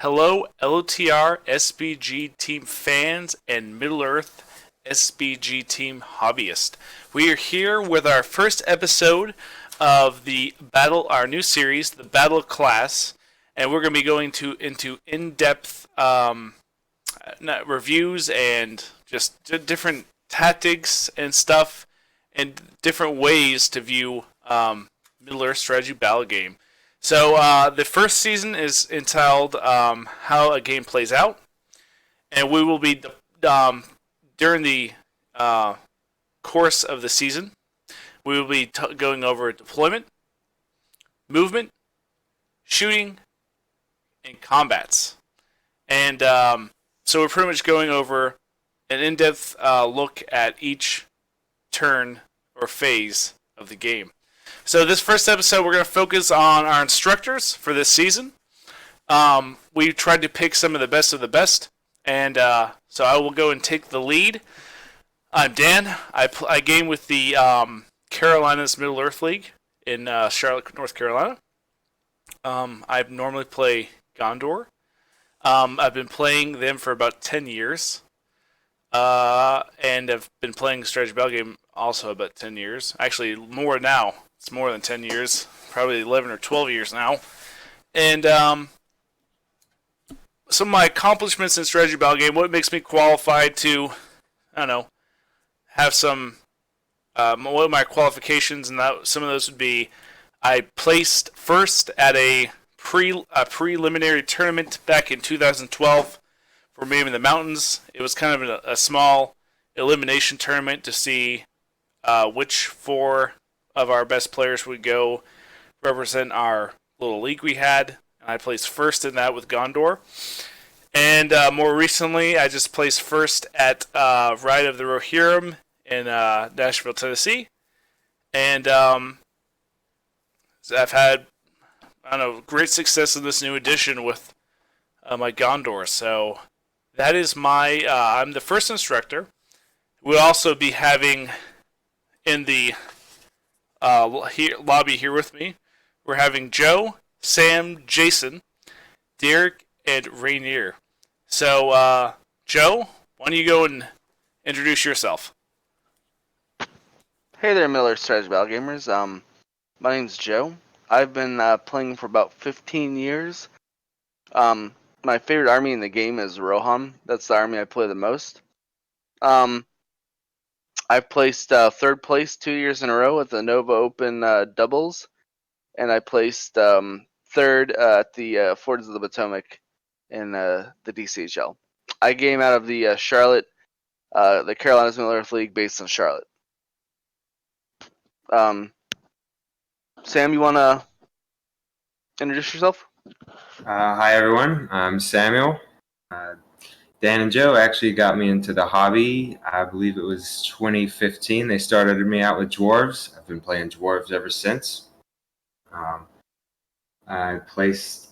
Hello, LOTR SBG team fans and Middle Earth SBG team hobbyists. We are here with our first episode of our new series, the Battle Class, and we're going to be going into in-depth reviews and just different tactics and stuff, and different ways to view Middle Earth strategy battle game. So the first season is entitled "How a Game Plays Out," and we will be during the course of the season, we will be going over deployment, movement, shooting, and combats. And so we're pretty much going over an in-depth look at each turn or phase of the game. So this first episode, we're going to focus on our instructors for this season. We tried to pick some of the best, and so I will go and take the lead. I'm Dan. I game with the Carolinas Middle Earth League in Charlotte, North Carolina. I normally play Gondor. I've been playing them for about 10 years. And I've been playing Strategy Battle Game also about 10 years. Actually, more now. It's more than 10 years. Probably 11 or 12 years now. And some of my accomplishments in Strategy Battle Game, what makes me qualified to, I don't know, have some, what are my qualifications, and some of those would be, I placed first at a preliminary tournament back in 2012 for Made in the Mountains. It was kind of a small elimination tournament to see which four of our best players would go represent our little league we had. And I placed first in that with Gondor. And more recently, I just placed first at Ride of the Rohirrim in Nashville, Tennessee. And I've had, great success in this new edition with my Gondor. So that is I'm the first instructor. We'll also be having in the lobby here with me, we're having Joe, Sam, Jason, Derek, and Rainier. So, Joe, why don't you go and introduce yourself? Hey there, Miller Strategy Battle Gamers. My name's Joe. I've been playing for about 15 years. My favorite army in the game is Rohan. That's the army I play the most. I've placed third place 2 years in a row at the Nova Open doubles, and I placed third at the Fords of the Potomac in the DCHL. I game out of the Charlotte, the Carolinas Middle Earth League based in Charlotte. Sam, you want to introduce yourself? Hi everyone, I'm Samuel. Dan and Joe actually got me into the hobby. I believe it was 2015. They started me out with dwarves. I've been playing dwarves ever since. I placed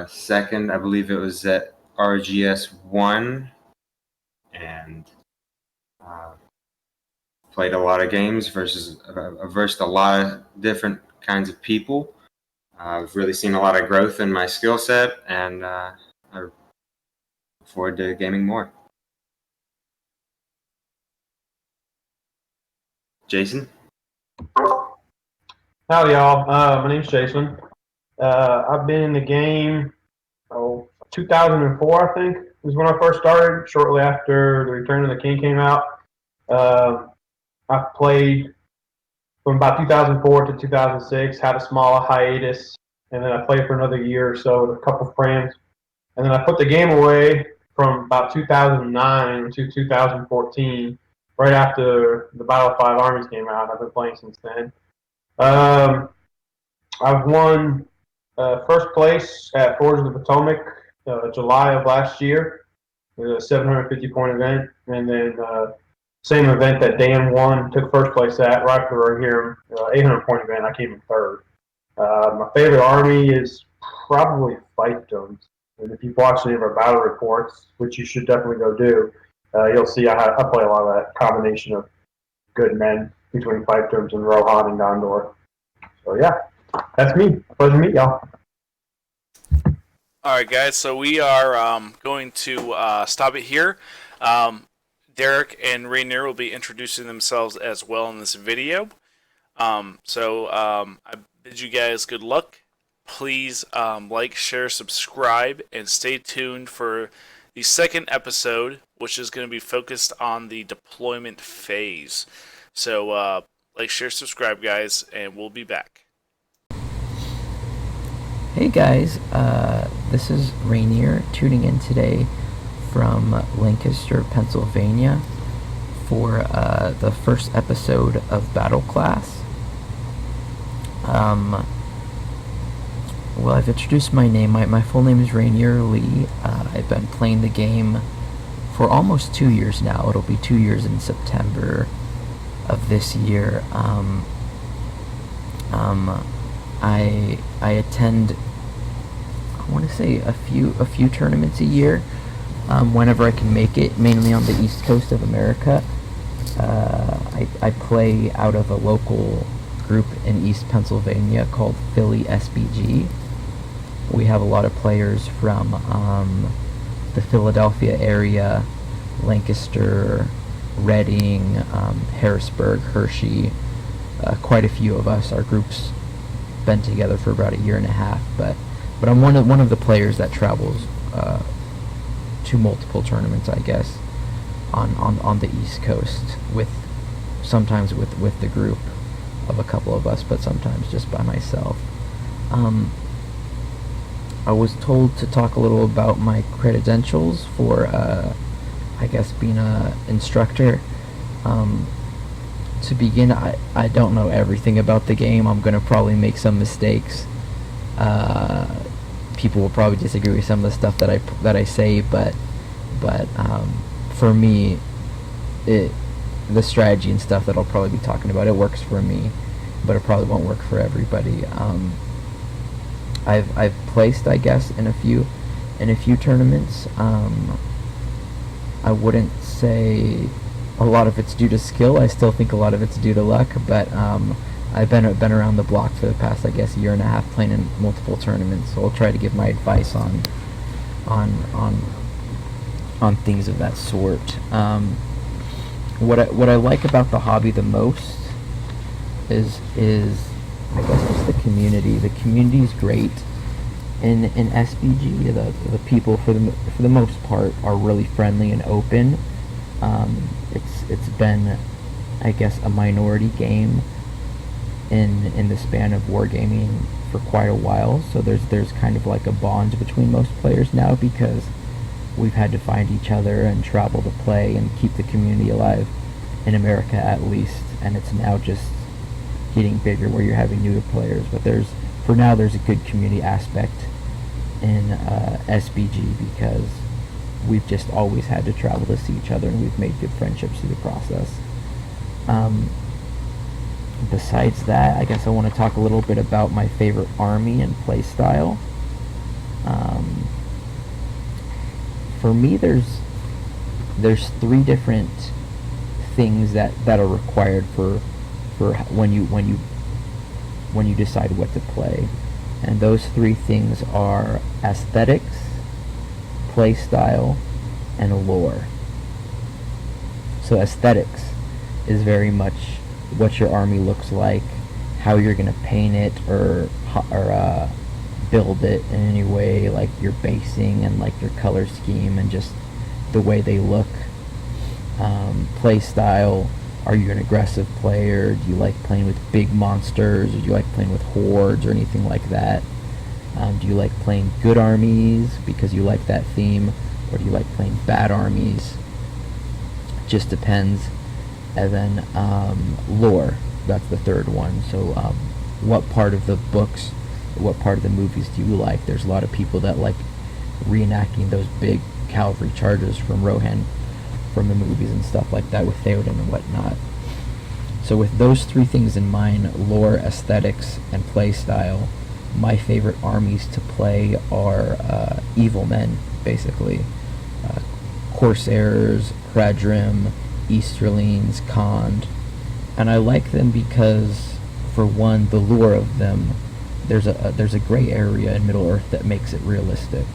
second, I believe it was at RGS 1, and played a lot of games versus a lot of different kinds of people. I've really seen a lot of growth in my skill set, and I look forward to gaming more. Jason? Howdy, y'all. My name's Jason. I've been in the game, 2004, I think, was when I first started, shortly after the Return of the King came out. I played from about 2004 to 2006, had a small hiatus, and then I played for another year or so with a couple friends. And then I put the game away from about 2009 to 2014, right after the Battle of Five Armies came out. I've been playing since then. I've won first place at Forge of the Potomac July of last year. It was a 750-point event. And then same event that Dan won, took first place at, right after here, 800-point event, I came in third. My favorite army is probably fiefdoms. And if you've watched any of our battle reports, which you should definitely go do, you'll see I play a lot of that combination of good men between fiefdoms and Rohan and Gondor. So yeah, that's me. Pleasure to meet y'all. All right, guys. So we are going to stop it here. Derek and Rainier will be introducing themselves as well in this video. I bid you guys good luck. Please like, share, subscribe, and stay tuned for the second episode, which is going to be focused on the deployment phase. So, like, share, subscribe, guys, and we'll be back. Hey guys, this is Rainier tuning in today from Lancaster, Pennsylvania for the first episode of Battle Class. Well, I've introduced my name. My full name is Rainier Lee. I've been playing the game for almost 2 years now. It'll be 2 years in September of this year. I attend, I want to say a few tournaments a year, whenever I can make it, mainly on the East Coast of America. I play out of a local group in East Pennsylvania called Philly SBG. We have a lot of players from the Philadelphia area, Lancaster, Reading, Harrisburg, Hershey, quite a few of us. Our group's been together for about a year and a half, but I'm one of the players that travels to multiple tournaments, I guess, on the East Coast, sometimes with the group of a couple of us, but sometimes just by myself. I was told to talk a little about my credentials for, I guess, being an instructor. To begin, I don't know everything about the game. I'm going to probably make some mistakes. People will probably disagree with some of the stuff that I say, but for me, the strategy and stuff that I'll probably be talking about, it works for me, but it probably won't work for everybody. I've placed, I guess, in a few tournaments. I wouldn't say a lot of it's due to skill. I still think a lot of it's due to luck, but I've been around the block for the past, I guess, year and a half, playing in multiple tournaments. So I'll try to give my advice on things of that sort. What I like about the hobby the most is I guess just the community. The community is great. In SBG, the people for the most part are really friendly and open. It's been, I guess, a minority game in the span of wargaming for quite a while. So there's kind of like a bond between most players now, because we've had to find each other and travel to play and keep the community alive in America, at least. And it's now just getting bigger where you're having newer players. But for now there's a good community aspect in SBG, because we've just always had to travel to see each other, and we've made good friendships through the process. Besides that, I guess I want to talk a little bit about my favorite army and play style. For me, there's 3 different things that are required for when you decide what to play, and those 3 things are aesthetics, play style, and lore. So aesthetics is very much what your army looks like, how you're going to paint it or build it in any way, like your basing and like your color scheme and just the way they look. Play style, are you an aggressive player? Do you like playing with big monsters, or do you like playing with hordes or anything like that? Do you like playing good armies because you like that theme, or do you like playing bad armies? Just depends. And then lore, that's the third one. So what part of the books, what part of the movies do you like? There's a lot of people that like reenacting those big cavalry charges from Rohan from the movies and stuff like that, with Theoden and whatnot. So with those 3 things in mind, lore, aesthetics, and play style, my favorite armies to play are evil men, basically. Corsairs, Hradrim, Easterlings, Khand. And I like them because, for one, the lore of them there's a gray area in Middle Earth that makes it realistic.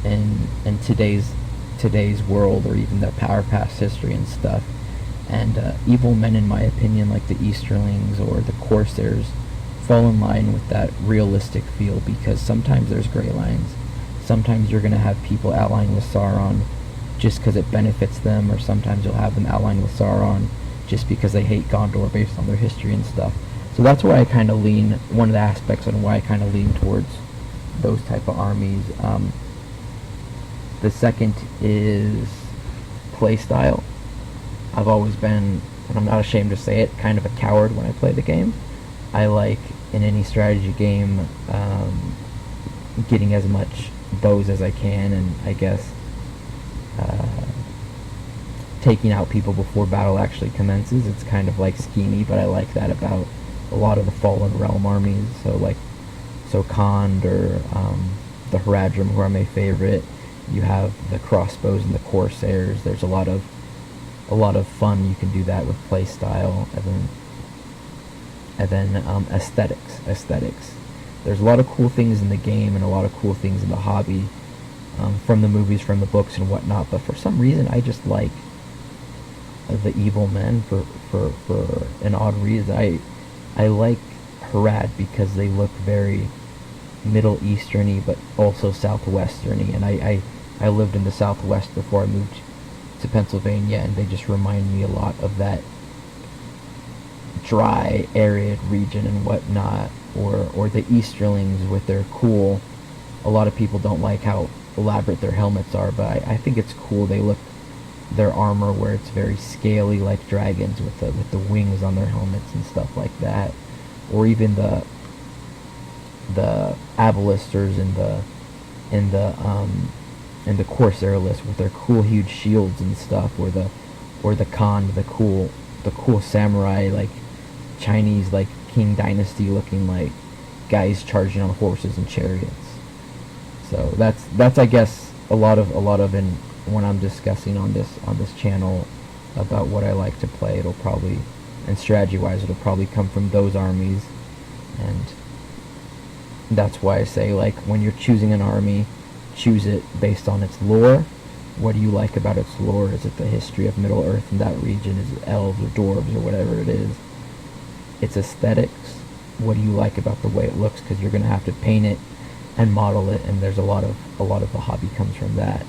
In today's world, or even our past history and stuff. And evil men, in my opinion, like the Easterlings or the Corsairs, fall in line with that realistic feel, because sometimes there's gray lines. Sometimes you're going to have people outline with Sauron just because it benefits them, or sometimes you'll have them outline with Sauron just because they hate Gondor based on their history and stuff. So that's why I kind of lean, one of the aspects on why I kind of lean towards those type of armies. The second is playstyle. I've always been, and I'm not ashamed to say it, kind of a coward when I play the game. I like, in any strategy game, getting as much bows as I can, and I guess taking out people before battle actually commences. It's kind of like schemey, but I like that about a lot of the Fallen Realm armies. So Khand, or the Haradrim, who are my favorite. You have the crossbows and the Corsairs. There's a lot of fun you can do that with play style. And then aesthetics. There's a lot of cool things in the game and a lot of cool things in the hobby, from the movies, from the books and whatnot, but for some reason I just like the evil men for an odd reason. I like Harad because they look very Middle Easterny but also Southwesterny, and I lived in the Southwest before I moved to Pennsylvania, and they just remind me a lot of that dry, arid region and whatnot, or the Easterlings with their cool. A lot of people don't like how elaborate their helmets are, but I think it's cool. They look, their armor where it's very scaly like dragons with the wings on their helmets and stuff like that, or even the Avalisters in the Corsair list with their cool huge shields and stuff, or the Khand, the cool samurai, like Chinese, like King Dynasty looking like guys charging on horses and chariots. So that's I guess a lot of when I'm discussing on this channel about what I like to play, it'll probably, and strategy wise, it'll probably come from those armies. And that's why I say, like, when you're choosing an army, choose it based on its lore. What do you like about its lore? Is it the history of Middle Earth in that region? Is it elves or dwarves or whatever it is? Its aesthetics. What do you like about the way it looks? Because you're going to have to paint it and model it, and there's a lot of the hobby comes from that.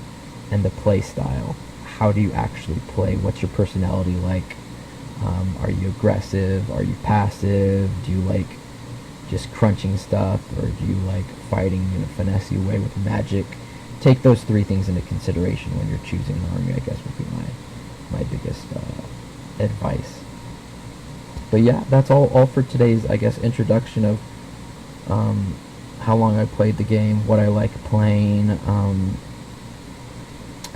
And the play style. How do you actually play? What's your personality like? Are you aggressive? Are you passive? Do you like just crunching stuff, or do you like fighting in a finessey way with magic? Take those three things into consideration when you're choosing an army, I guess, would be my biggest advice. But yeah, that's all for today's, I guess, introduction of how long I played the game, what I like playing,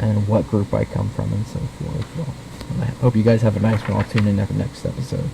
and what group I come from, and so forth. Well, I hope you guys have a nice one. I'll tune in at the next episode.